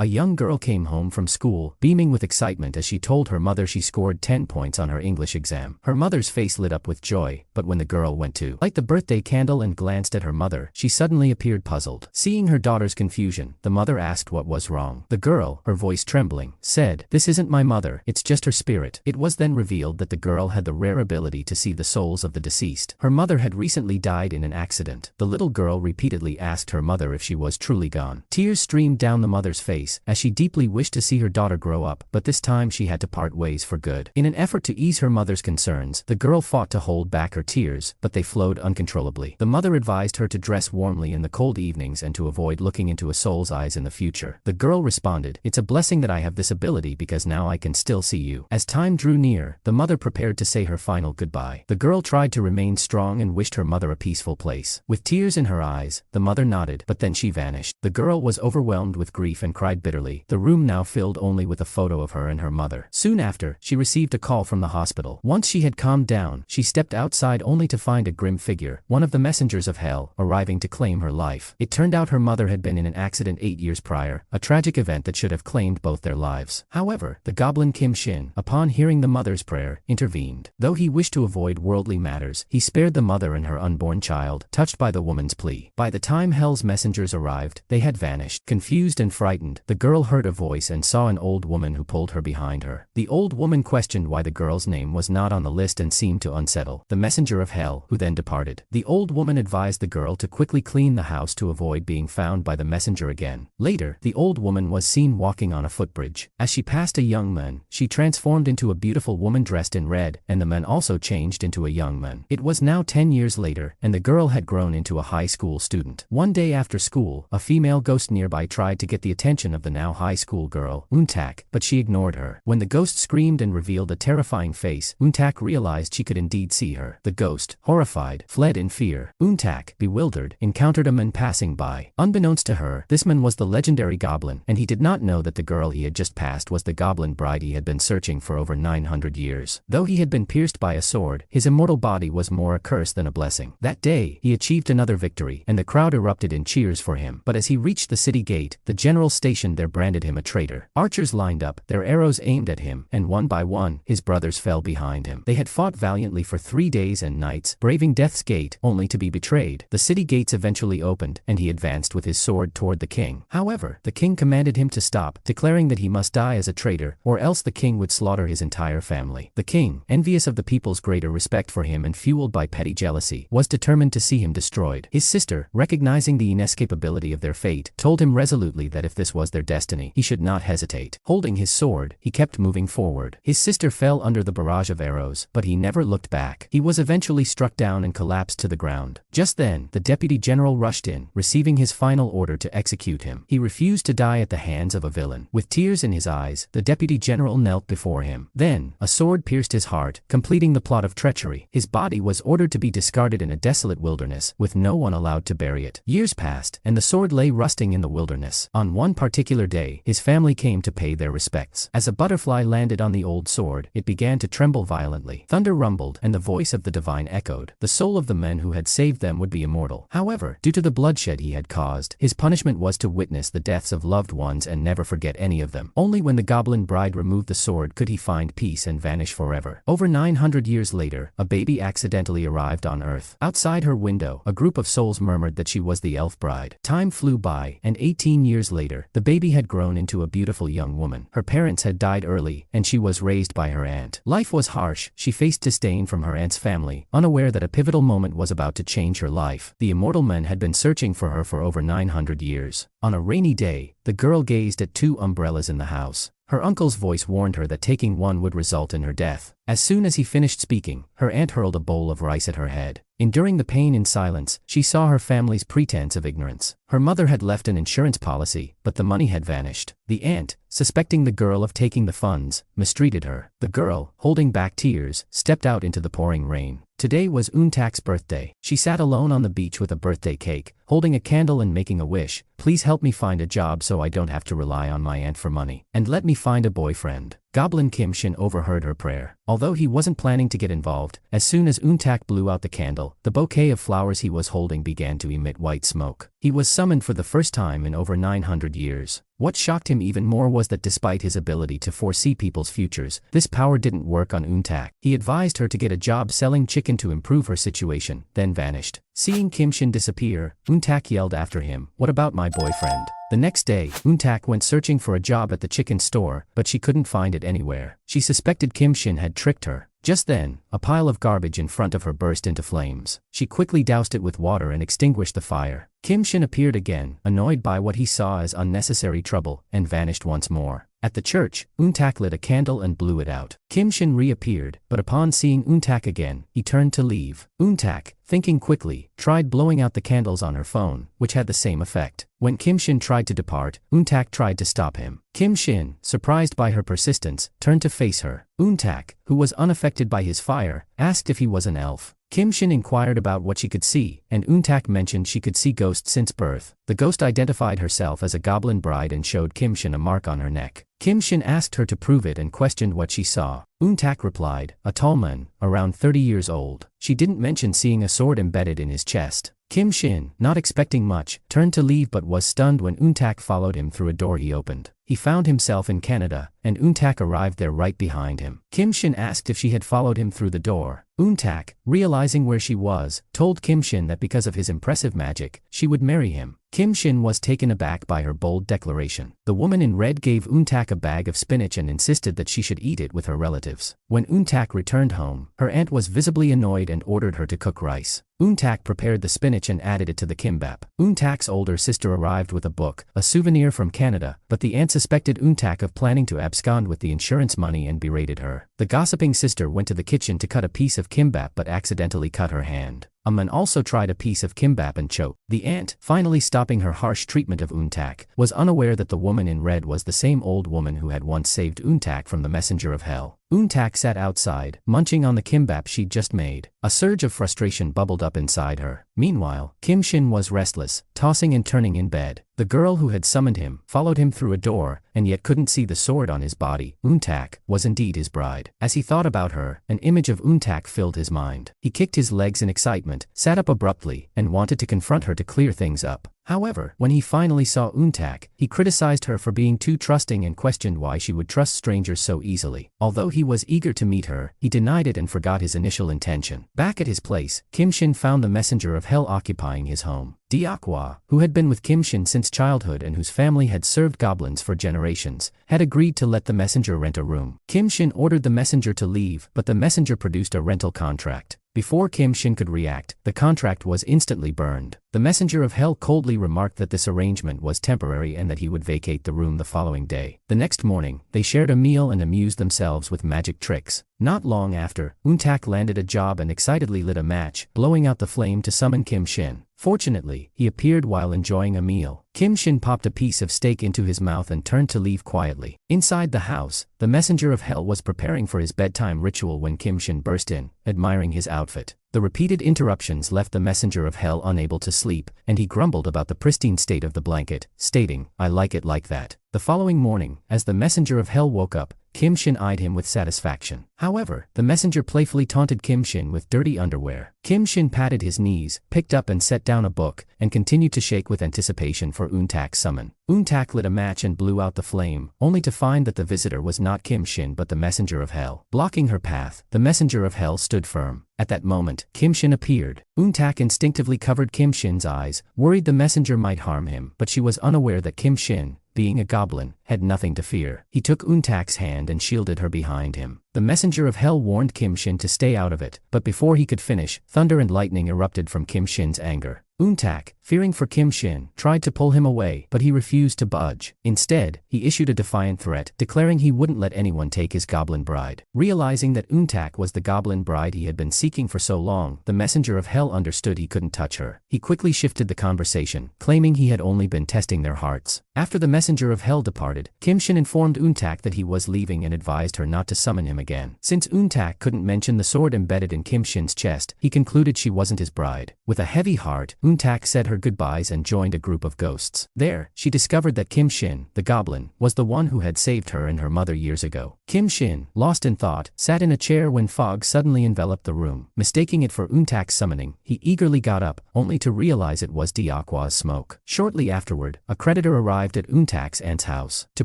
A young girl came home from school, beaming with excitement as she told her mother she scored 10 points on her English exam. Her mother's face lit up with joy, but when the girl went to light the birthday candle and glanced at her mother, she suddenly appeared puzzled. Seeing her daughter's confusion, the mother asked what was wrong. The girl, her voice trembling, said, "This isn't my mother, it's just her spirit." It was then revealed that the girl had the rare ability to see the souls of the deceased. Her mother had recently died in an accident. The little girl repeatedly asked her mother if she was truly gone. Tears streamed down the mother's face, as she deeply wished to see her daughter grow up, but this time she had to part ways for good. In an effort to ease her mother's concerns, the girl fought to hold back her tears, but they flowed uncontrollably. The mother advised her to dress warmly in the cold evenings and to avoid looking into a soul's eyes in the future. The girl responded, "It's a blessing that I have this ability because now I can still see you." As time drew near, the mother prepared to say her final goodbye. The girl tried to remain strong and wished her mother a peaceful place. With tears in her eyes, the mother nodded, but then she vanished. The girl was overwhelmed with grief and cried bitterly. The room now filled only with a photo of her and her mother. Soon after, she received a call from the hospital. Once she had calmed down, she stepped outside only to find a grim figure, one of the messengers of hell, arriving to claim her life. It turned out her mother had been in an accident 8 years prior, a tragic event that should have claimed both their lives. However, the goblin Kim Shin, upon hearing the mother's prayer, intervened. Though he wished to avoid worldly matters, he spared the mother and her unborn child, touched by the woman's plea. By the time hell's messengers arrived, they had vanished. Confused and frightened, the girl heard a voice and saw an old woman who pulled her behind her. The old woman questioned why the girl's name was not on the list and seemed to unsettle the messenger of hell, who then departed. The old woman advised the girl to quickly clean the house to avoid being found by the messenger again. Later, the old woman was seen walking on a footbridge. As she passed a young man, she transformed into a beautiful woman dressed in red, and the man also changed into a young man. It was now 10 years later, and the girl had grown into a high school student. One day after school, a female ghost nearby tried to get the attention of the now high school girl, Untak, but she ignored her. When the ghost screamed and revealed a terrifying face, Untak realized she could indeed see her. The ghost, horrified, fled in fear. Untak, bewildered, encountered a man passing by. Unbeknownst to her, this man was the legendary Goblin, and he did not know that the girl he had just passed was the Goblin bride he had been searching for over 900 years. Though he had been pierced by a sword, his immortal body was more a curse than a blessing. That day, he achieved another victory, and the crowd erupted in cheers for him. But as he reached the city gate, the general stationed there branded him a traitor. Archers lined up, their arrows aimed at him, and one by one, his brothers fell behind him. They had fought valiantly for 3 days and nights, braving death's gate, only to be betrayed. The city gates eventually opened, and he advanced with his sword toward the king. However, the king commanded him to stop, declaring that he must die as a traitor, or else the king would slaughter his entire family. The king, envious of the people's greater respect for him and fueled by petty jealousy, was determined to see him destroyed. His sister, recognizing the inescapability of their fate, told him resolutely that if this was their destiny, he should not hesitate. Holding his sword, he kept moving forward. His sister fell under the barrage of arrows, but he never looked back. He was eventually struck down and collapsed to the ground. Just then, the deputy general rushed in, receiving his final order to execute him. He refused to die at the hands of a villain. With tears in his eyes, the deputy general knelt before him. Then, a sword pierced his heart, completing the plot of treachery. His body was ordered to be discarded in a desolate wilderness, with no one allowed to bury it. Years passed, and the sword lay rusting in the wilderness. On one particular day, his family came to pay their respects. As a butterfly landed on the old sword, it began to tremble violently. Thunder rumbled, and the voice of the divine echoed. The soul of the men who had saved them would be immortal. However, due to the bloodshed he had caused, his punishment was to witness the deaths of loved ones and never forget any of them. Only when the goblin bride removed the sword could he find peace and vanish forever. Over 900 years later, a baby accidentally arrived on Earth. Outside her window, a group of souls murmured that she was the elf bride. Time flew by, and 18 years later, the baby had grown into a beautiful young woman. Her parents had died early, and she was raised by her aunt. Life was harsh. She faced disdain from her aunt's family, unaware that a pivotal moment was about to change her life. The immortal men had been searching for her for over 900 years. On a rainy day, the girl gazed at 2 umbrellas in the house. Her uncle's voice warned her that taking one would result in her death. As soon as he finished speaking, her aunt hurled a bowl of rice at her head. Enduring the pain in silence, she saw her family's pretense of ignorance. Her mother had left an insurance policy, but the money had vanished. The aunt, suspecting the girl of taking the funds, mistreated her. The girl, holding back tears, stepped out into the pouring rain. Today was Untak's birthday. She sat alone on the beach with a birthday cake, holding a candle and making a wish. "Please help me find a job so I don't have to rely on my aunt for money. And let me find a boyfriend." Goblin Kim Shin overheard her prayer. Although he wasn't planning to get involved, as soon as Untak blew out the candle, the bouquet of flowers he was holding began to emit white smoke. He was summoned for the first time in over 900 years. What shocked him even more was that despite his ability to foresee people's futures, this power didn't work on Untak. He advised her to get a job selling chicken to improve her situation, then vanished. Seeing Kim Shin disappear, Untak yelled after him, "What about my boyfriend?" The next day, Untak went searching for a job at the chicken store, but she couldn't find it anywhere. She suspected Kim Shin had tricked her. Just then, a pile of garbage in front of her burst into flames. She quickly doused it with water and extinguished the fire. Kim Shin appeared again, annoyed by what he saw as unnecessary trouble, and vanished once more. At the church, Untak lit a candle and blew it out. Kim Shin reappeared, but upon seeing Untak again, he turned to leave. Untak, thinking quickly, tried blowing out the candles on her phone, which had the same effect. When Kim Shin tried to depart, Untak tried to stop him. Kim Shin, surprised by her persistence, turned to face her. Untak, who was unaffected by his fire, asked if he was an elf. Kim Shin inquired about what she could see, and Untak mentioned she could see ghosts since birth. The ghost identified herself as a goblin bride and showed Kim Shin a mark on her neck. Kim Shin asked her to prove it and questioned what she saw. Untak replied, "A tall man, around 30 years old." She didn't mention seeing a sword embedded in his chest. Kim Shin, not expecting much, turned to leave but was stunned when Untak followed him through a door he opened. He found himself in Canada, and Untak arrived there right behind him. Kim Shin asked if she had followed him through the door. Untak, realizing where she was, told Kim Shin that because of his impressive magic, she would marry him. Kim Shin was taken aback by her bold declaration. The woman in red gave Untak a bag of spinach and insisted that she should eat it with her relatives. When Untak returned home, her aunt was visibly annoyed and ordered her to cook rice. Untak prepared the spinach and added it to the kimbap. Untak's older sister arrived with a book, a souvenir from Canada, but the aunt suspected Untak of planning to abscond with the insurance money and berated her. The gossiping sister went to the kitchen to cut a piece of kimbap but accidentally cut her hand. A man also tried a piece of kimbap and choked. The aunt, finally stopping her harsh treatment of Untak, was unaware that the woman in red was the same old woman who had once saved Untak from the messenger of hell. Untak sat outside, munching on the kimbap she'd just made. A surge of frustration bubbled up inside her. Meanwhile, Kim Shin was restless, tossing and turning in bed. The girl who had summoned him followed him through a door, and yet couldn't see the sword on his body. Untak was indeed his bride. As he thought about her, an image of Untak filled his mind. He kicked his legs in excitement, sat up abruptly, and wanted to confront her to clear things up. However, when he finally saw Untak, he criticized her for being too trusting and questioned why she would trust strangers so easily. Although he was eager to meet her, he denied it and forgot his initial intention. Back at his place, Kim Shin found the messenger of hell occupying his home. Diakwa, who had been with Kim Shin since childhood and whose family had served goblins for generations, had agreed to let the messenger rent a room. Kim Shin ordered the messenger to leave, but the messenger produced a rental contract. Before Kim Shin could react, the contract was instantly burned. The messenger of hell coldly remarked that this arrangement was temporary and that he would vacate the room the following day. The next morning, they shared a meal and amused themselves with magic tricks. Not long after, Untak landed a job and excitedly lit a match, blowing out the flame to summon Kim Shin. Fortunately, he appeared while enjoying a meal. Kim Shin popped a piece of steak into his mouth and turned to leave quietly. Inside the house, the messenger of hell was preparing for his bedtime ritual when Kim Shin burst in, admiring his outfit. The repeated interruptions left the messenger of hell unable to sleep, and he grumbled about the pristine state of the blanket, stating, "I like it like that." The following morning, as the messenger of hell woke up, Kim Shin eyed him with satisfaction. However, the messenger playfully taunted Kim Shin with dirty underwear. Kim Shin patted his knees, picked up and set down a book, and continued to shake with anticipation for Untak's summon. Untak lit a match and blew out the flame, only to find that the visitor was not Kim Shin but the messenger of hell. Blocking her path, the messenger of hell stood firm. At that moment, Kim Shin appeared. Untak instinctively covered Kim Shin's eyes, worried the messenger might harm him, but she was unaware that Kim Shin, being a goblin, had nothing to fear. He took Untak's hand and shielded her behind him. The messenger of hell warned Kim Shin to stay out of it, but before he could finish, thunder and lightning erupted from Kim Shin's anger. Untak, fearing for Kim Shin, tried to pull him away, but he refused to budge. Instead, he issued a defiant threat, declaring he wouldn't let anyone take his goblin bride. Realizing that Untak was the goblin bride he had been seeking for so long, the messenger of hell understood he couldn't touch her. He quickly shifted the conversation, claiming he had only been testing their hearts. After the messenger of hell departed, Kim Shin informed Untak that he was leaving and advised her not to summon him again. Since Untak couldn't mention the sword embedded in Kim Shin's chest, he concluded she wasn't his bride. With a heavy heart, Untak said her goodbyes and joined a group of ghosts. There, she discovered that Kim Shin, the Goblin, was the one who had saved her and her mother years ago. Kim Shin, lost in thought, sat in a chair when fog suddenly enveloped the room. Mistaking it for Untak's summoning, he eagerly got up, only to realize it was Diakwa's smoke. Shortly afterward, a creditor arrived at Untak's aunt's house. To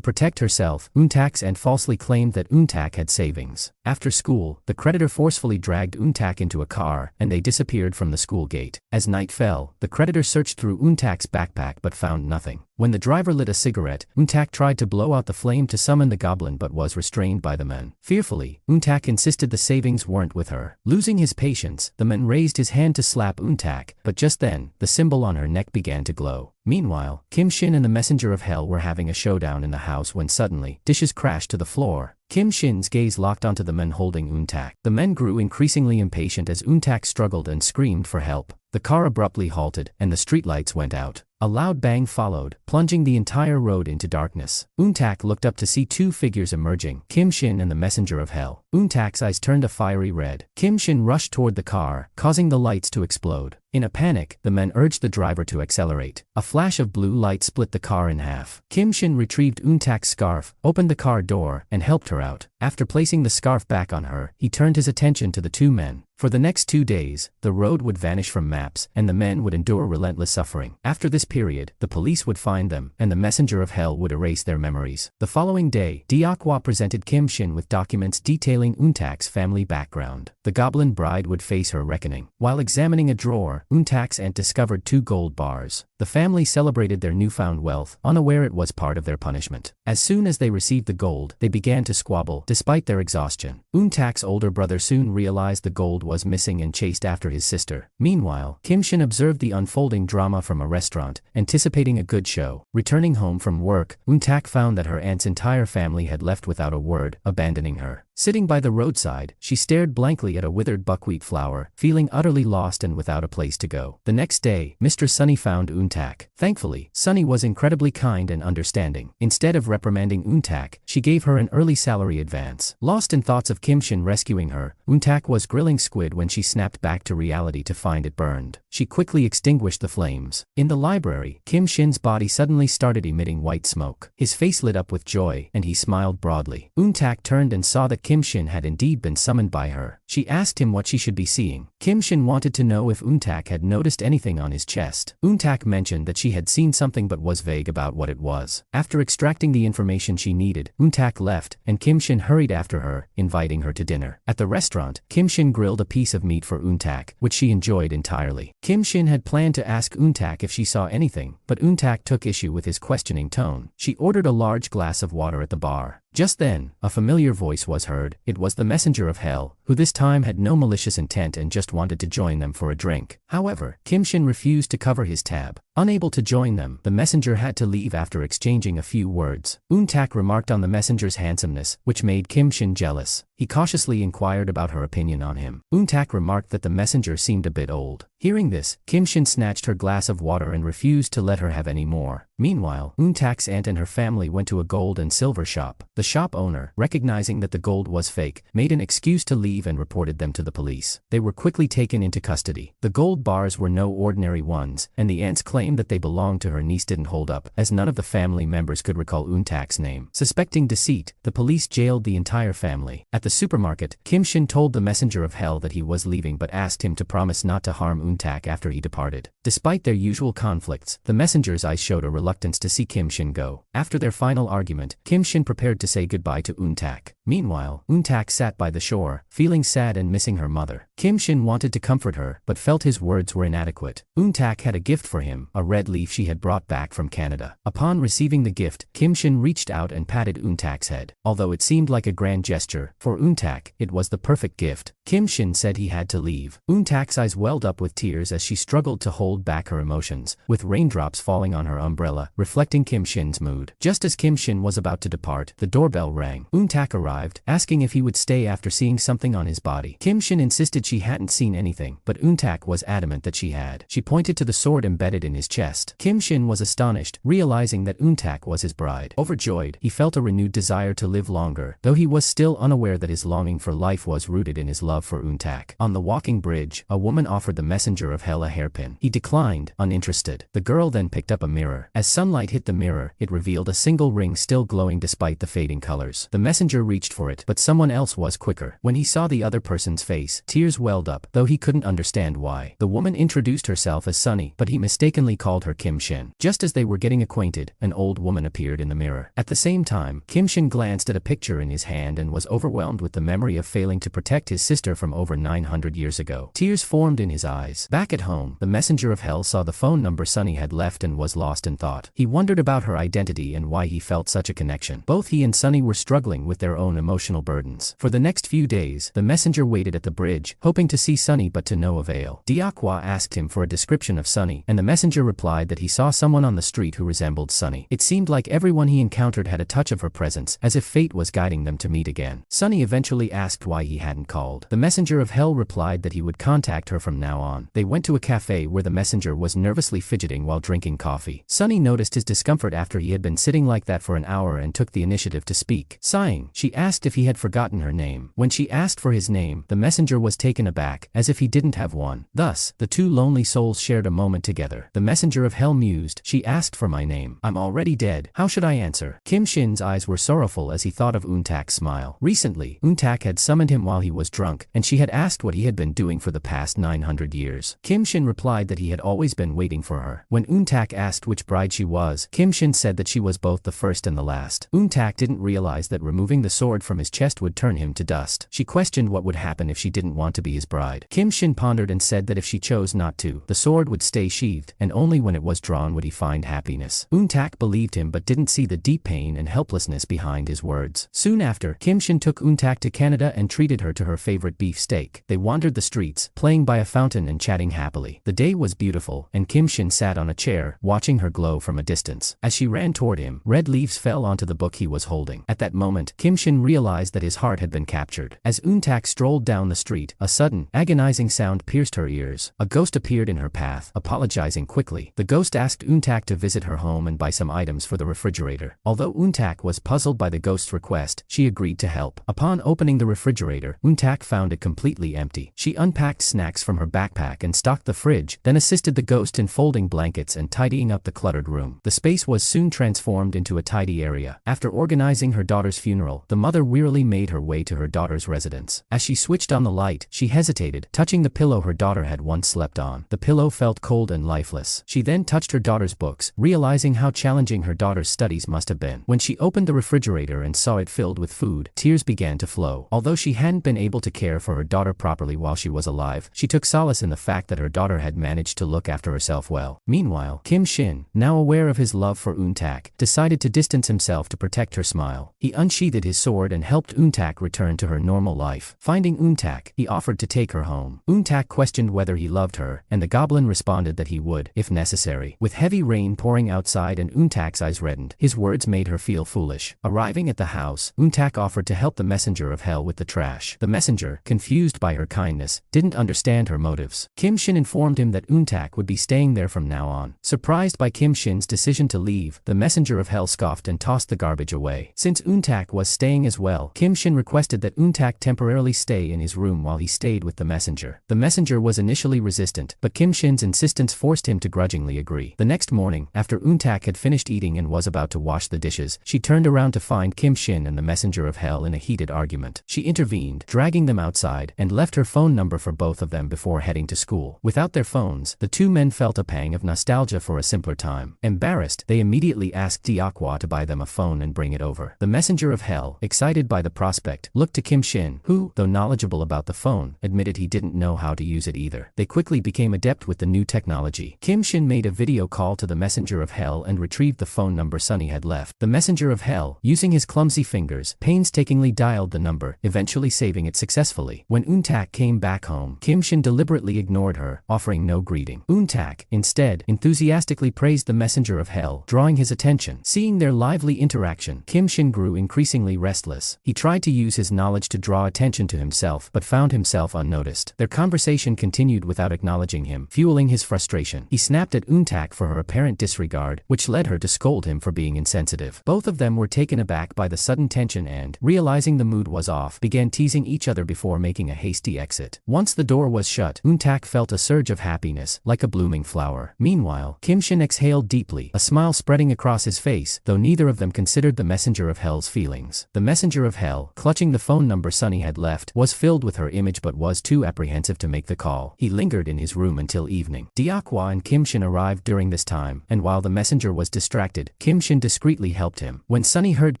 protect herself, Untak's aunt falsely claimed that Untak had savings. After school, the creditor forcefully dragged Untak into a car, and they disappeared from the school gate. As night fell, the creditor searched through Untak's backpack but found nothing. When the driver lit a cigarette, Untak tried to blow out the flame to summon the goblin but was restrained by the men. Fearfully, Untak insisted the savings weren't with her. Losing his patience, the man raised his hand to slap Untak, but just then, the symbol on her neck began to glow. Meanwhile, Kim Shin and the messenger of hell were having a showdown in the house when suddenly, dishes crashed to the floor. Kim Shin's gaze locked onto the men holding Untak. The men grew increasingly impatient as Untak struggled and screamed for help. The car abruptly halted, and the streetlights went out. A loud bang followed, plunging the entire road into darkness. Untak looked up to see two figures emerging, Kim Shin and the messenger of hell. Untak's eyes turned a fiery red. Kim Shin rushed toward the car, causing the lights to explode. In a panic, the men urged the driver to accelerate. A flash of blue light split the car in half. Kim Shin retrieved Untak's scarf, opened the car door, and helped her out. After placing the scarf back on her, he turned his attention to the two men. For the next 2 days, the road would vanish from maps, and the men would endure relentless suffering. After this period, the police would find them, and the messenger of hell would erase their memories. The following day, Diakwa presented Kim Shin with documents detailing Untak's family background. The goblin bride would face her reckoning. While examining a drawer, Untak's aunt discovered 2 gold bars. The family celebrated their newfound wealth, unaware it was part of their punishment. As soon as they received the gold, they began to squabble, despite their exhaustion. Untak's older brother soon realized the gold was missing and chased after his sister. Meanwhile, Kim Shin observed the unfolding drama from a restaurant, anticipating a good show. Returning home from work, Untak found that her aunt's entire family had left without a word, abandoning her. Sitting by the roadside, she stared blankly at a withered buckwheat flower, feeling utterly lost and without a place to go. The next day, Mr. Sunny found Untak. Thankfully, Sunny was incredibly kind and understanding. Instead of reprimanding Untak, she gave her an early salary advance. Lost in thoughts of Kim Shin rescuing her, Untak was grilling squid when she snapped back to reality to find it burned. She quickly extinguished the flames. In the library, Kim Shin's body suddenly started emitting white smoke. His face lit up with joy, and he smiled broadly. Untak turned and saw that Kim Shin had indeed been summoned by her. She asked him what she should be seeing. Kim Shin wanted to know if Untak had noticed anything on his chest. Untak mentioned that she had seen something but was vague about what it was. After extracting the information she needed, Untak left, and Kim Shin hurried after her, inviting her to dinner. At the restaurant, Kim Shin grilled a piece of meat for Untak, which she enjoyed entirely. Kim Shin had planned to ask Untak if she saw anything, but Untak took issue with his questioning tone. She ordered a large glass of water at the bar. Just then, a familiar voice was heard. It was the messenger of hell, who this time had no malicious intent and just wanted to join them for a drink. However, Kim Shin refused to cover his tab. Unable to join them, the messenger had to leave after exchanging a few words. Untak remarked on the messenger's handsomeness, which made Kim Shin jealous. He cautiously inquired about her opinion on him. Untak remarked that the messenger seemed a bit old. Hearing this, Kim Shin snatched her glass of water and refused to let her have any more. Meanwhile, Untak's aunt and her family went to a gold and silver shop. The shop owner, recognizing that the gold was fake, made an excuse to leave and reported them to the police. They were quickly taken into custody. The gold bars were no ordinary ones, and the aunt's claim that they belonged to her niece didn't hold up, as none of the family members could recall Untak's name. Suspecting deceit, the police jailed the entire family. At the supermarket, Kim Shin told the messenger of hell that he was leaving but asked him to promise not to harm Untak after he departed. Despite their usual conflicts, the messenger's eyes showed a reluctance to see Kim Shin go. After their final argument, Kim Shin prepared to say goodbye to Untak. Meanwhile, Untak sat by the shore, feeling sad and missing her mother. Kim Shin wanted to comfort her, but felt his words were inadequate. Untak had a gift for him, a red leaf she had brought back from Canada. Upon receiving the gift, Kim Shin reached out and patted Untak's head. Although it seemed like a grand gesture, for Untak, it was the perfect gift. Kim Shin said he had to leave. Untak's eyes welled up with tears as she struggled to hold back her emotions, with raindrops falling on her umbrella, reflecting Kim Shin's mood. Just as Kim Shin was about to depart, the doorbell rang. Untak arrived, asking if he would stay after seeing something on his body. Kim Shin insisted she hadn't seen anything, but Untak was adamant that she had. She pointed to the sword embedded in his chest. Kim Shin was astonished, realizing that Untak was his bride. Overjoyed, he felt a renewed desire to live longer, though he was still unaware that his longing for life was rooted in his love love for Untak. On the walking bridge, a woman offered the messenger of hell a hairpin. He declined, uninterested. The girl then picked up a mirror. As sunlight hit the mirror, it revealed a single ring still glowing despite the fading colors. The messenger reached for it, but someone else was quicker. When he saw the other person's face, tears welled up, though he couldn't understand why. The woman introduced herself as Sunny, but he mistakenly called her Kim Shin. Just as they were getting acquainted, an old woman appeared in the mirror. At the same time, Kim Shin glanced at a picture in his hand and was overwhelmed with the memory of failing to protect his sister from over 900 years ago. Tears formed in his eyes. Back at home, the messenger of hell saw the phone number Sunny had left and was lost in thought. He wondered about her identity and why he felt such a connection. Both he and Sunny were struggling with their own emotional burdens. For the next few days, the messenger waited at the bridge, hoping to see Sunny but to no avail. Diakwa asked him for a description of Sunny, and the messenger replied that he saw someone on the street who resembled Sunny. It seemed like everyone he encountered had a touch of her presence, as if fate was guiding them to meet again. Sunny eventually asked why he hadn't called. The messenger of hell replied that he would contact her from now on. They went to a cafe where the messenger was nervously fidgeting while drinking coffee. Sunny noticed his discomfort after he had been sitting like that for an hour and took the initiative to speak. Sighing, she asked if he had forgotten her name. When she asked for his name, the messenger was taken aback, as if he didn't have one. Thus, the two lonely souls shared a moment together. The messenger of hell mused, "She asked for my name. I'm already dead. How should I answer?" Kim Shin's eyes were sorrowful as he thought of Untak's smile. Recently, Untak had summoned him while he was drunk, and she had asked what he had been doing for the past 900 years. Kim Shin replied that he had always been waiting for her. When Untak asked which bride she was, Kim Shin said that she was both the first and the last. Untak didn't realize that removing the sword from his chest would turn him to dust. She questioned what would happen if she didn't want to be his bride. Kim Shin pondered and said that if she chose not to, the sword would stay sheathed, and only when it was drawn would he find happiness. Untak believed him but didn't see the deep pain and helplessness behind his words. Soon after, Kim Shin took Untak to Canada and treated her to her favorite beef steak. They wandered the streets, playing by a fountain and chatting happily. The day was beautiful, and Kim Shin sat on a chair, watching her glow from a distance. As she ran toward him, red leaves fell onto the book he was holding. At that moment, Kim Shin realized that his heart had been captured. As Untak strolled down the street, a sudden, agonizing sound pierced her ears. A ghost appeared in her path, apologizing quickly. The ghost asked Untak to visit her home and buy some items for the refrigerator. Although Untak was puzzled by the ghost's request, she agreed to help. Upon opening the refrigerator, Untak found it completely empty. She unpacked snacks from her backpack and stocked the fridge, then assisted the ghost in folding blankets and tidying up the cluttered room. The space was soon transformed into a tidy area. After organizing her daughter's funeral, the mother wearily made her way to her daughter's residence. As she switched on the light, she hesitated, touching the pillow her daughter had once slept on. The pillow felt cold and lifeless. She then touched her daughter's books, realizing how challenging her daughter's studies must have been. When she opened the refrigerator and saw it filled with food, tears began to flow. Although she hadn't been able to care for her daughter properly while she was alive, she took solace in the fact that her daughter had managed to look after herself well. Meanwhile, Kim Shin, now aware of his love for Untak, decided to distance himself to protect her smile. He unsheathed his sword and helped Untak return to her normal life. Finding Untak, he offered to take her home. Untak questioned whether he loved her, and the goblin responded that he would, if necessary. With heavy rain pouring outside and Untak's eyes reddened, his words made her feel foolish. Arriving at the house, Untak offered to help the messenger of hell with the trash. The messenger, confused by her kindness, didn't understand her motives. Kim Shin informed him that Untak would be staying there from now on. Surprised by Kim Shin's decision to leave, the messenger of hell scoffed and tossed the garbage away. Since Untak was staying as well, Kim Shin requested that Untak temporarily stay in his room while he stayed with the messenger. The messenger was initially resistant, but Kim Shin's insistence forced him to grudgingly agree. The next morning, after Untak had finished eating and was about to wash the dishes, she turned around to find Kim Shin and the messenger of hell in a heated argument. She intervened, dragging them outside, and left her phone number for both of them before heading to school. Without their phones, the two men felt a pang of nostalgia for a simpler time. Embarrassed, they immediately asked Diakwa to buy them a phone and bring it over. The messenger of hell, excited by the prospect, looked to Kim Shin, who, though knowledgeable about the phone, admitted he didn't know how to use it either. They quickly became adept with the new technology. Kim Shin made a video call to the messenger of hell and retrieved the phone number Sunny had left. The messenger of hell, using his clumsy fingers, painstakingly dialed the number, eventually saving it successfully. When Untak came back home, Kim Shin deliberately ignored her, offering no greeting. Untak, instead, enthusiastically praised the messenger of hell, drawing his attention. Seeing their lively interaction, Kim Shin grew increasingly restless. He tried to use his knowledge to draw attention to himself, but found himself unnoticed. Their conversation continued without acknowledging him, fueling his frustration. He snapped at Untak for her apparent disregard, which led her to scold him for being insensitive. Both of them were taken aback by the sudden tension and, realizing the mood was off, began teasing each other before before making a hasty exit. Once the door was shut, Eun-tak felt a surge of happiness, like a blooming flower. Meanwhile, Kim-shin exhaled deeply, a smile spreading across his face, though neither of them considered the messenger of hell's feelings. The messenger of hell, clutching the phone number Sunny had left, was filled with her image but was too apprehensive to make the call. He lingered in his room until evening. Deok-hwa and Kim-shin arrived during this time, and while the messenger was distracted, Kim-shin discreetly helped him. When Sunny heard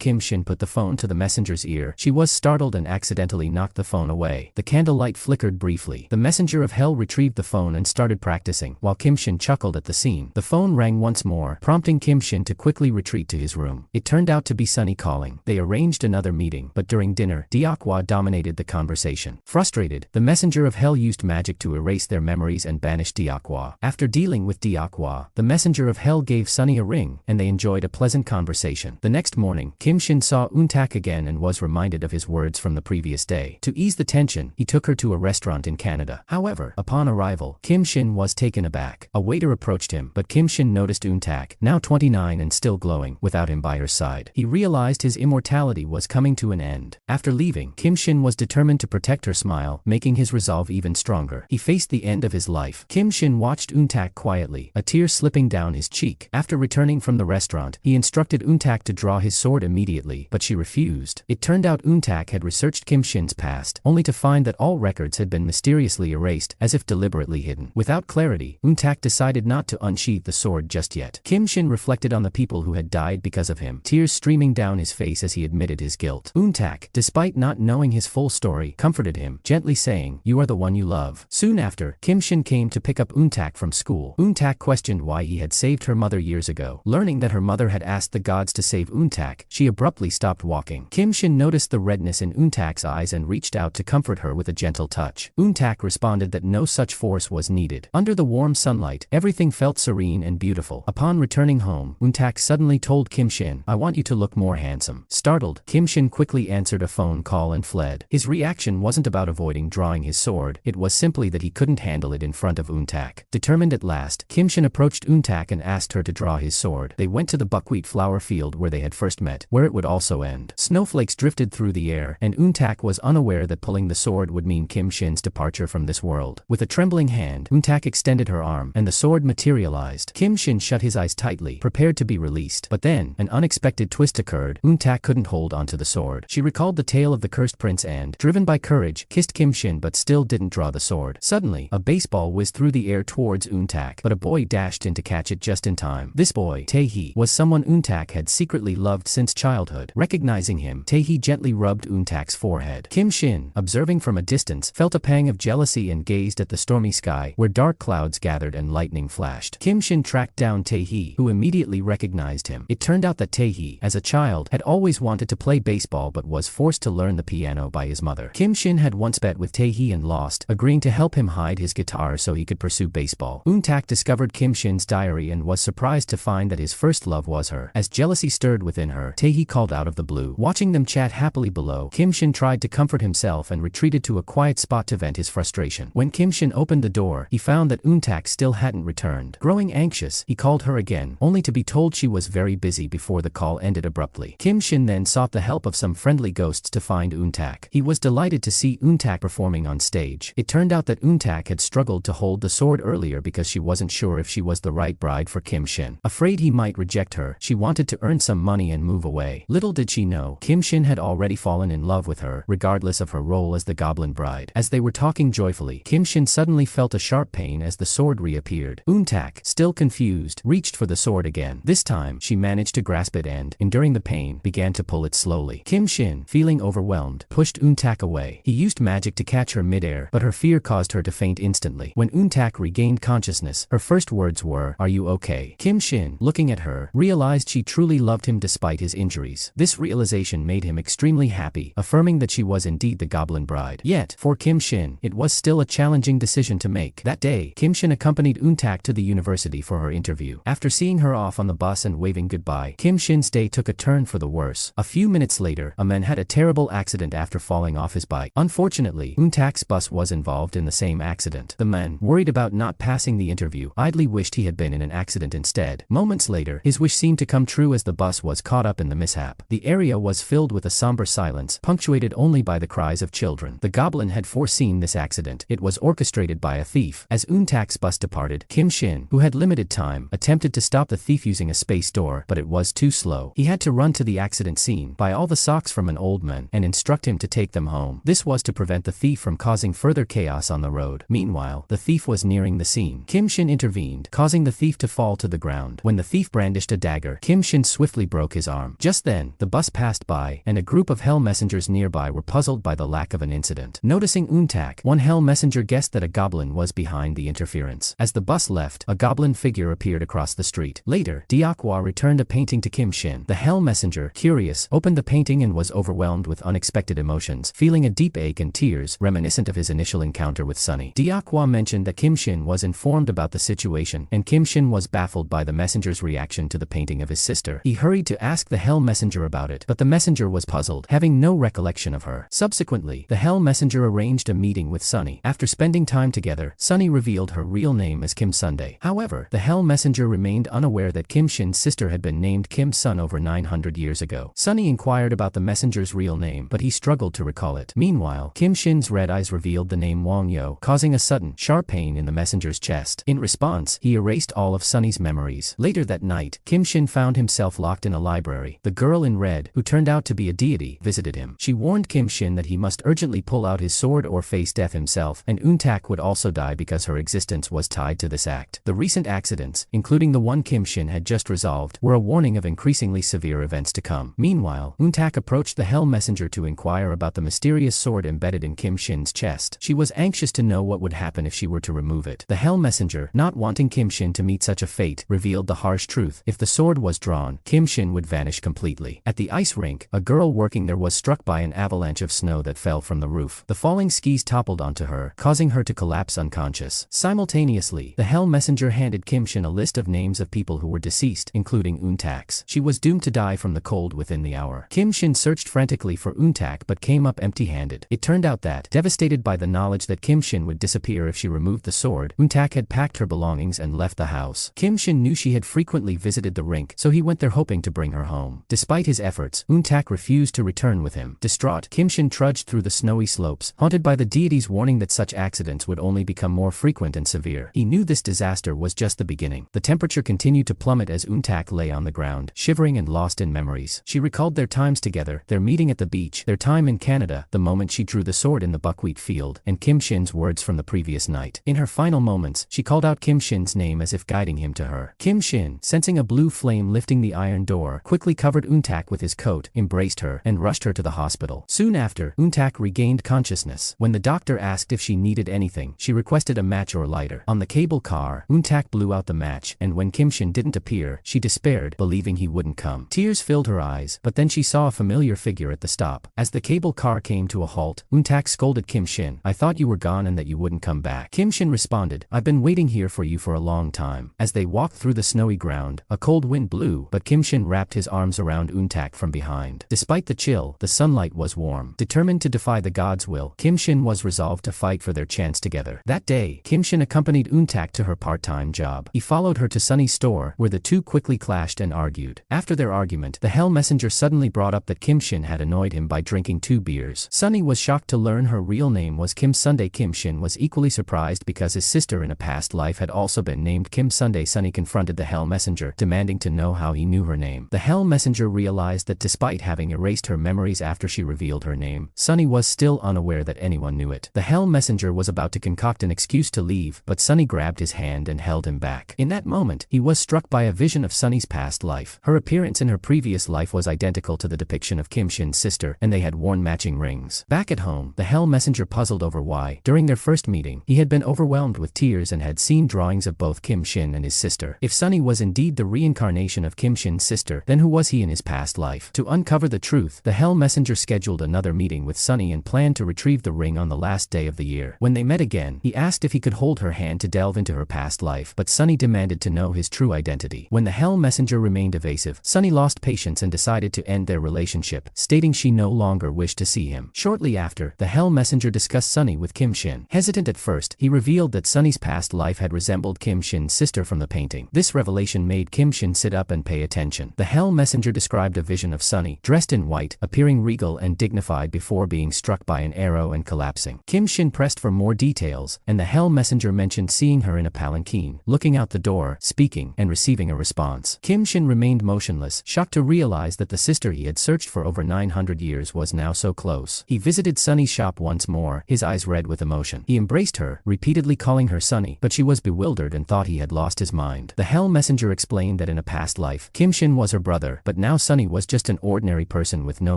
Kim-shin put the phone to the messenger's ear, she was startled and accidentally knocked the phone away. The candlelight flickered briefly. The messenger of hell retrieved the phone and started practicing, while Kim-shin chuckled at the scene. The phone rang once more, prompting Kim-shin to quickly retreat to his room. It turned out to be Sunny calling. They arranged another meeting, but during dinner, Deok-hwa dominated the conversation. Frustrated, the messenger of hell used magic to erase their memories and banish Deok-hwa. After dealing with Deok-hwa, the messenger of hell gave Sunny a ring, and they enjoyed a pleasant conversation. The next morning, Kim-shin saw Eun-tak again and was reminded of his words from the previous day. To ease the tension, he took her to a restaurant in Canada. However, upon arrival, Kim-shin was taken aback. A waiter approached him, but Kim-shin noticed Eun-tak, now 29 and still glowing, without him by her side. He realized his immortality was coming to an end. After leaving, Kim-shin was determined to protect her smile, making his resolve even stronger. He faced the end of his life. Kim-shin watched Eun-tak quietly, a tear slipping down his cheek. After returning from the restaurant, he instructed Eun-tak to draw his sword immediately, but she refused. It turned out Eun-tak had researched Kim-shin's past, only to find that all records had been mysteriously erased, as if deliberately hidden. Without clarity, Eun-tak decided not to unsheath the sword just yet. Kim-shin reflected on the people who had died because of him, tears streaming down his face as he admitted his guilt. Eun-tak, despite not knowing his full story, comforted him, gently saying, "You are the one you love." Soon after, Kim-shin came to pick up Eun-tak from school. Eun-tak questioned why he had saved her mother years ago. Learning that her mother had asked the gods to save Eun-tak, she abruptly stopped walking. Kim-shin noticed the redness in Eun-tak's eyes and reached out to comfort her with a gentle touch. Eun-tak responded that no such force was needed. Under the warm sunlight, everything felt serene and beautiful. Upon returning home, Eun-tak suddenly told Kim-shin, "I want you to look more handsome." Startled, Kim-shin quickly answered a phone call and fled. His reaction wasn't about avoiding drawing his sword, it was simply that he couldn't handle it in front of Eun-tak. Determined at last, Kim-shin approached Eun-tak and asked her to draw his sword. They went to the buckwheat flower field where they had first met, where it would also end. Snowflakes drifted through the air, and Eun-tak was unaware that pulling the sword would mean Kim-shin's departure from this world. With a trembling hand, Eun-tak extended her arm, and the sword materialized. Kim-shin shut his eyes tightly, prepared to be released. But then, an unexpected twist occurred. Eun-tak couldn't hold onto the sword. She recalled the tale of the cursed prince and, driven by courage, kissed Kim-shin but still didn't draw the sword. Suddenly, a baseball whizzed through the air towards Eun-tak, but a boy dashed in to catch it just in time. This boy, Tae-hee, was someone Eun-tak had secretly loved since childhood. Recognizing him, Tae-hee gently rubbed Eun-tak's forehead. Kim-shin, observing from a distance, felt a pang of jealousy and gazed at the stormy sky, where dark clouds gathered and lightning flashed. Kim-shin tracked down Tae-hee, who immediately recognized him. It turned out that Tae-hee, as a child, had always wanted to play baseball but was forced to learn the piano by his mother. Kim-shin had once bet with Tae-hee and lost, agreeing to help him hide his guitar so he could pursue baseball. Eun-tak discovered Kim-shin's diary and was surprised to find that his first love was her. As jealousy stirred within her, Tae-hee called out of the blue. Watching them chat happily below, Kim-shin tried to comfort himself and retreated to a quiet spot to vent his frustration. When Kim-shin opened the door, he found that Eun-tak still hadn't returned. Growing anxious, he called her again, only to be told she was very busy before the call ended abruptly. Kim-shin then sought the help of some friendly ghosts to find Eun-tak. He was delighted to see Eun-tak performing on stage. It turned out that Eun-tak had struggled to hold the sword earlier because she wasn't sure if she was the right bride for Kim-shin. Afraid he might reject her, she wanted to earn some money and move away. Little did she know, Kim-shin had already fallen in love with her, regardless of her role as the Goblin bride. As they were talking joyfully, Kim-shin suddenly felt a sharp pain as the sword reappeared. Eun-tak, still confused, reached for the sword again. This time, she managed to grasp it and, enduring the pain, began to pull it slowly. Kim-shin, feeling overwhelmed, pushed Eun-tak away. He used magic to catch her midair, but her fear caused her to faint instantly. When Eun-tak regained consciousness, her first words were, "Are you okay?" Kim-shin, looking at her, realized she truly loved him despite his injuries. This realization made him extremely happy, affirming that she was indeed the Goblin bride. Yet, for Kim-shin, it was still a challenging decision to make. That day, Kim-shin accompanied Eun-tak to the university for her interview. After seeing her off on the bus and waving goodbye, Kim-shin's day took a turn for the worse. A few minutes later, a man had a terrible accident after falling off his bike. Unfortunately, Eun-tak's bus was involved in the same accident. The man, worried about not passing the interview, idly wished he had been in an accident instead. Moments later, his wish seemed to come true as the bus was caught up in the mishap. The area was filled with a somber silence, punctuated only by the cries of children. The Goblin had foreseen this accident. It was orchestrated by a thief. As Untak's bus departed, Kim Shin, who had limited time, attempted to stop the thief using a space door, but it was too slow. He had to run to the accident scene, buy all the socks from an old man, and instruct him to take them home. This was to prevent the thief from causing further chaos on the road. Meanwhile, the thief was nearing the scene. Kim Shin intervened, causing the thief to fall to the ground. When the thief brandished a dagger, Kim Shin swiftly broke his arm. Just then, the bus passed by, and a group of Hell messengers nearby were puzzled by the lack of an incident. Noticing Untak, one Hell messenger guessed that a goblin was behind the interference. As the bus left, a goblin figure appeared across the street. Later, Diakwa returned a painting to Kim Shin. The Hell messenger, curious, opened the painting and was overwhelmed with unexpected emotions, feeling a deep ache and tears reminiscent of his initial encounter with Sunny. Diakwa mentioned that Kim Shin was informed about the situation, and Kim Shin was baffled by the messenger's reaction to the painting of his sister. He hurried to ask the Hell messenger about it, but the messenger was puzzled, having no recollection of her. Subsequently, the Hell messenger arranged a meeting with Sunny. After spending time together, Sunny revealed her real name as Kim Sunday. However, the Hell messenger remained unaware that Kim Shin's sister had been named Kim Sun over 900 years ago. Sunny inquired about the messenger's real name, but he struggled to recall it. Meanwhile, Kim Shin's red eyes revealed the name Wang Yo, causing a sudden, sharp pain in the messenger's chest. In response, he erased all of Sunny's memories. Later that night, Kim Shin found himself locked in a library. The girl in red, who turned out to be a deity, visited him. She warned Kim Shin that he must urgently pull out his sword or face death himself, and Untak would also die because her existence was tied to this act. The recent accidents, including the one Kim Shin had just resolved, were a warning of increasingly severe events to come. Meanwhile, Untak approached the Hell messenger to inquire about the mysterious sword embedded in Kim Shin's chest. She was anxious to know what would happen if she were to remove it. The Hell messenger, not wanting Kim Shin to meet such a fate, revealed the harsh truth. If the sword was drawn, Kim Shin would vanish completely. At the ice rink, a girl working there was struck by an avalanche of snow that fell from the roof. The falling skis toppled onto her, causing her to collapse unconscious. Simultaneously, the Hell messenger handed Kim Shin a list of names of people who were deceased, including Untak's. She was doomed to die from the cold within the hour. Kim Shin searched frantically for Untak but came up empty-handed. It turned out that, devastated by the knowledge that Kim Shin would disappear if she removed the sword, Untak had packed her belongings and left the house. Kim Shin knew she had frequently visited the rink, so he went there hoping to bring her home. Despite his efforts, Untak refused to return with him. Distraught, Kim Shin trudged through the snowy slopes, haunted by the deity's warning that such accidents would only become more frequent and severe. He knew this disaster was just the beginning. The temperature continued to plummet as Untak lay on the ground, shivering and lost in memories. She recalled their times together, their meeting at the beach, their time in Canada, the moment she drew the sword in the buckwheat field, and Kim Shin's words from the previous night. In her final moments, she called out Kim Shin's name as if guiding him to her. Kim Shin, sensing a blue flame lifting the iron door, quickly covered Untak with his coat, embraced her, and rushed her to the hospital. Soon after, Untak regained consciousness. When the doctor asked if she needed anything, she requested a match or lighter. On the cable car, Untak blew out the match, and when Kim Shin didn't appear, she despaired, believing he wouldn't come. Tears filled her eyes, but then she saw a familiar figure at the stop. As the cable car came to a halt, Untak scolded Kim Shin. "I thought you were gone and that you wouldn't come back." Kim Shin responded, "I've been waiting here for you for a long time." As they walked through the snowy ground, a cold wind blew, but Kim Shin wrapped his arms around Untak from behind. Despite the chill, the sunlight was warm. Determined to defy the god's will, Kim Shin was resolved to fight for their chance together. That day, Kim Shin accompanied Untak to her part-time job. He followed her to Sunny's store, where the two quickly clashed and argued. After their argument, the Hell messenger suddenly brought up that Kim Shin had annoyed him by drinking 2 beers. Sunny was shocked to learn her real name was Kim Sunday. Kim Shin was equally surprised because his sister in a past life had also been named Kim Sunday. Sunny confronted the Hell messenger, demanding to know how he knew her name. The Hell messenger realized that despite having erased her memories after she revealed her name, Sunny was still unaware that anyone knew it. The Hell messenger was about to concoct an excuse to leave, but Sunny grabbed his hand and held him back. In that moment, he was struck by a vision of Sunny's past life. Her appearance in her previous life was identical to the depiction of Kim Shin's sister, and they had worn matching rings. Back at home, the Hell messenger puzzled over why, during their first meeting, he had been overwhelmed with tears and had seen drawings of both Kim Shin and his sister. If Sunny was indeed the reincarnation of Kim Shin's sister, then who was he in his past life? To uncover the truth, the Hell messenger scheduled another meeting with Sunny and planned to retrieve the ring on the last day of the year. When they met again, he asked if he could hold her hand to delve into her past life, but Sunny demanded to know his true identity. When the Hell messenger remained evasive, Sunny lost patience and decided to end their relationship, stating she no longer wished to see him. Shortly after, the Hell messenger discussed Sunny with Kim Shin. Hesitant at first, he revealed that Sunny's past life had resembled Kim Shin's sister from the painting. This revelation made Kim Shin sit up and pay attention. The Hell messenger described a vision of Sunny, dressed in white, appearing regal and dignified before being struck by an arrow and collapsing. Kim Shin pressed for more details, and the Hell Messenger mentioned seeing her in a palanquin, looking out the door, speaking, and receiving a response. Kim Shin remained motionless, shocked to realize that the sister he had searched for over 900 years was now so close. He visited Sunny's shop once more, his eyes red with emotion. He embraced her, repeatedly calling her Sunny, but she was bewildered and thought he had lost his mind. The Hell Messenger explained that in a past life, Kim Shin was her brother, but now Sunny was just an ordinary person with no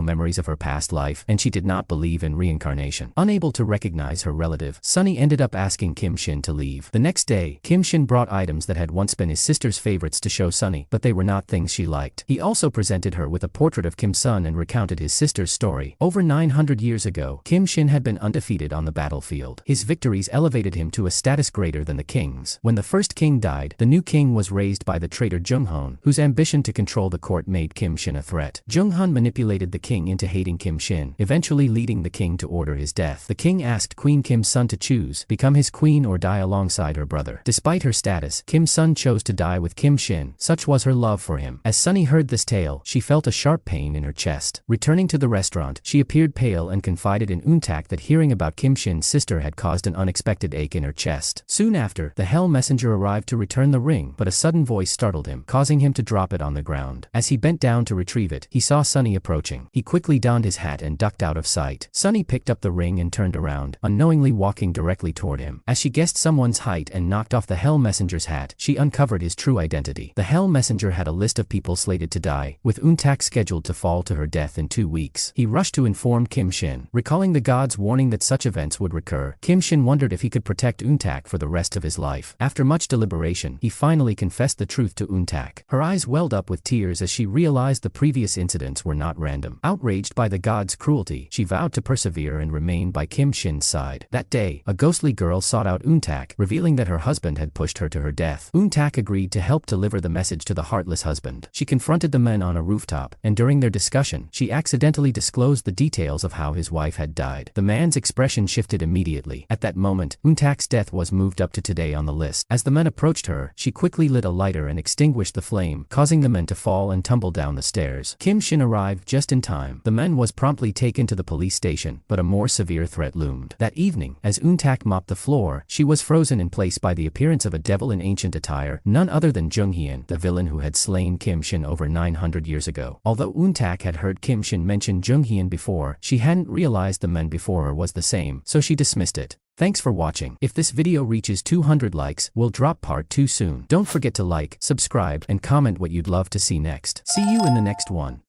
memories of her past life, and she did not believe in reincarnation. Unable to recognize her relative, Sunny ended up asking Kim Shin to leave. The next day, Kim Shin brought items that had once been his sister's favorites to show Sunny, but they were not things she liked. He also presented her with a portrait of Kim Sun and recounted his sister's story. Over 900 years ago, Kim Shin had been undefeated on the battlefield. His victories elevated him to a status greater than the king's. When the first king died, the new king was raised by the traitor Jung-hun, whose ambition to control the court made Kim Shin a threat. Jung-hun manipulated the king into hating Kim Shin, eventually leading the king to order his death. The king asked Queen Kim Sun to choose, become his queen or die alongside her brother. Despite her status, Kim Sun chose to die with Kim Shin, such was her love for him. As Sunny heard this tale, she felt a sharp pain in her chest. Returning to the restaurant, she appeared pale and confided in Untak that hearing about Kim Shin's sister had caused an unexpected ache in her chest. Soon after, the Hell Messenger arrived to return the ring, but a sudden voice startled him, causing him to drop it on the ground. As he bent down to retrieve it, he saw Sunny approaching. He quickly donned his hat and ducked out of sight. Sunny picked up the ring and turned around, unknowingly walking directly toward him. As she guessed someone's height and knocked off the Hell Messenger's hat, she uncovered his true identity. The Hell Messenger had a list of people slated to die, with Untak scheduled to fall to her death in 2 weeks. He rushed to inform Kim Shin. Recalling the god's warning that such events would recur, Kim Shin wondered if he could protect Untak for the rest of his life. After much deliberation, he finally confessed the truth to Untak. Her eyes welled up with tears as she realized the previous incidents were not random. Outraged by the god's cruelty, she vowed to persevere and remain by Kim Shin's side. That day, a ghostly girl sought out Untak, revealing that her husband had pushed her to her death. Untak agreed to help deliver the message to the heartless husband. She confronted the men on a rooftop, and during their discussion, she accidentally disclosed the details of how his wife had died. The man's expression shifted immediately. At that moment, Untak's death was moved up to today on the list. As the men approached her, she quickly lit a lighter and extinguished the flame, causing the men to fall and tumble down the stairs. Kim Shin arrived just in time. The man was promptly taken to the police station, but a more severe threat loomed. That evening, as Untak mopped the floor, she was frozen in place by the appearance of a devil in ancient attire, none other than Jung-hyun, the villain who had slain Kim Shin over 900 years ago. Although Untak had heard Kim Shin mention Jung-hyun before, she hadn't realized the man before her was the same, so she dismissed it. Thanks for watching. If this video reaches 200 likes, we'll drop part 2 soon. Don't forget to like, subscribe, and comment what you'd love to see next. See you in the next one.